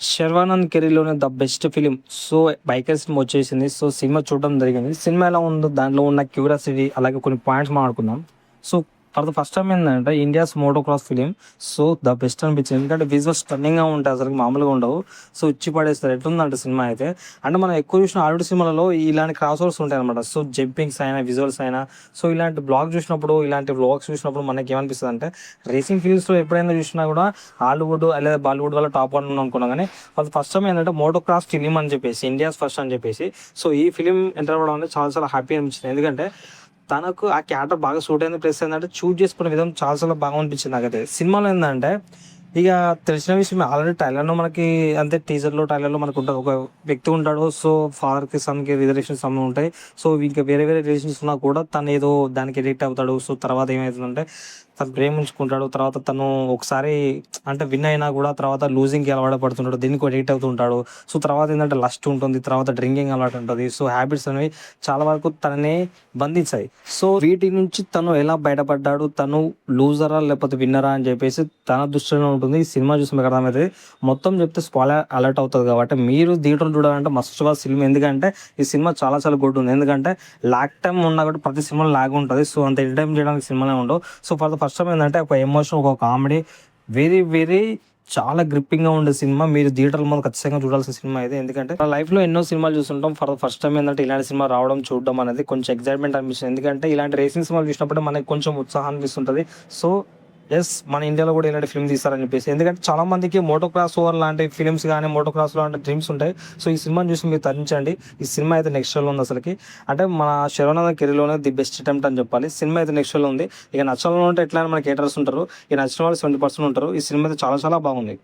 'శర్వానంద్ కెరీర్‌లోనే the best film' so, 'Biker' cinema వచ్చేసింది. So, cinema చూడడం జరిగింది. సినిమా ఎలా ఉందో దాంట్లో ఉన్న క్యూరియాసిటీ అలాగే కొన్ని పాయింట్స్ మాట్లాడుకుందాం. So, for the first time ఏందంటే India's motocross film. So, the best అనిపించింది. ఎందుకంటే విజువల్స్ స్టన్నింగ్‌గా ఉంటాయి. అసలు మామూలుగా ఉండవు. సో, ఇచ్చి పడేస్తారు. ఎట్లుందంటే సినిమా అయితే అంటే మనం ఎక్కువ చూసిన హాలీవుడ్ సినిమాలలో ఇలాంటి క్రాస్ ఓవర్స్ ఉంటాయన్నమాట. సో, జంపింగ్స్ అయినా, విజువల్స్ అయినా సో, ఇలాంటి బ్లాగ్ చూసినప్పుడు, ఇలాంటి వ్లాగ్స్ చూసినప్పుడు మనకేమనిపిస్తదంటే రేసింగ్ ఫిల్మ్స్‌లో ఎప్పుడైనా చూసినా కూడా హాలీవుడ్ లేదా బాలీవుడ్ వల్ల టాప్ 1 అనుకున్నాం గానీ వాళ్ళు ఫస్ట్ టైం ఏంటంటే మోటో క్రాస్ ఫిలిం అని చెప్పేసి ఇండియాస్ ఫస్ట్ అని చెప్పేసి సో ఈ ఫిలిం ఎంటర్ అవ్వడం అనేది చాలా చాలా హ్యాపీ అనిపించింది. ఎందుకంటే తనకు ఆ క్యారెక్టర్ బాగా సూట్ అయింది. ప్లస్ ఏంటంటే చూజ్ చేసుకునే విధం చాలా చాలా బాగా అనిపించింది నాకైతే. సినిమాలో ఏందంటే ఇక తెలిసిన విషయం ఆల్రెడీ ట్రైలర్‌లో మనకి అంతే ట్రైలర్‌లో మనకు ఉంటది. ఒక వ్యక్తి ఉంటాడు. సో, ఫాదర్‌కి, సన్‌కి రిలేషన్స్ అన్నీ ఉంటాయి. సో, ఇంకా వేరే వేరే రిలేషన్స్ ఉన్నా కూడా తను ఏదో దానికి అడిక్ట్ అవుతాడు. సో, తర్వాత ఏమైతుందంటే తను ప్రేమించుకుంటాడు. తర్వాత తను ఒకసారి అంటే విన్ అయినా కూడా తర్వాత లూజింగ్‌కి అలవాటు పడుతుంటాడు. దీనికి అడిక్ట్ అవుతూ ఉంటాడు. సో, తర్వాత ఏందంటే లస్ట్ ఉంటుంది. తర్వాత డ్రింకింగ్ అలవాటు ఉంటది. సో, హ్యాబిట్స్ అనేవి చాలా వరకు తనని బంధించాయి. సో, వీటి నుంచి తను ఎలా బయటపడ్డాడు? తను లూజరా లేకపోతే విన్నరా అని చెప్పేసి తన దృష్టిలో ఉంటుంది. ఈ సినిమా చూసి మీకు అర్థమైతది. మొత్తం చెప్తే స్పాయిలర్ అలర్ట్ అవుతది కాబట్టి మీరు థియేటర్‌లో చూడాలంటే మస్ట్ వాచ్ ఫిల్మ్. ఎందుకంటే ఈ సినిమా చాలా చాలా గుడ్ ఉంది. ఎందుకంటే లాగ్ టైమ్ ఉన్నా కూడా ప్రతి సినిమాలో లాగ్ ఉంటది. సో, అంత ఎంటర్‌టైన్ చేయడానికి సినిమాలే ఉండవు. So, for the first time ఏందంటే ఒక ఎమోషన్, ఒక కామెడీ వెరీ వెరీ చాలా గ్రిప్పింగ్‌గా ఉండే సినిమా. మీరు థియేటర్‌లో మాత్రం ఖచ్చితంగా చూడాల్సిన సినిమా ఇది. ఎందుకంటే మన లైఫ్‌లో ఎన్నో సినిమాలు చూస్తుంటాం. ఫర్ ద ఫస్ట్ టైమ్ ఏందంటే ఇలాంటి సినిమా రావడం, చూడడం అనేది కొంచెం ఎక్సైట్‌మెంట్ అనిపిస్తుంది. ఎందుకంటే ఇలాంటి రేసింగ్ సినిమాలు చూసినప్పుడే మనకి కొంచెం ఉత్సాహం అనిపిస్తుంటది. సో, యెస్, మన ఇండియాలో కూడా ఇలాంటి ఫిల్మ్ తీస్తారని చెప్పేసి. ఎందుకంటే చాలా మందికి మోటో క్రాస్ ఓవర్ లాంటి ఫిల్మ్స్ గానీ, మోటో క్రాస్ లాంటి డ్రీమ్స్ ఉంటాయి. సో, ఈ సినిమాని చూసి మీరు తరించండి. ఈ సినిమా అయితే నెక్స్ట్ లెవెల్‌లో ఉంది అసలకి. అంటే మన 'శర్వానంద్' కెరీర్‌లోనే ది బెస్ట్ అటెంప్ట్ అని చెప్పాలి. సినిమా అయితే నెక్స్ట్ లెవెల్‌లో ఉంది. ఇక నచ్చని వాళ్ళు ఉంటే ఎట్లైనా మనకి హేటర్స్ ఉంటారు. ఇక నచ్చిన వాళ్ళు 70% ఉంటారు. ఈ సినిమా అయితే చాలా చాలా బాగుంది.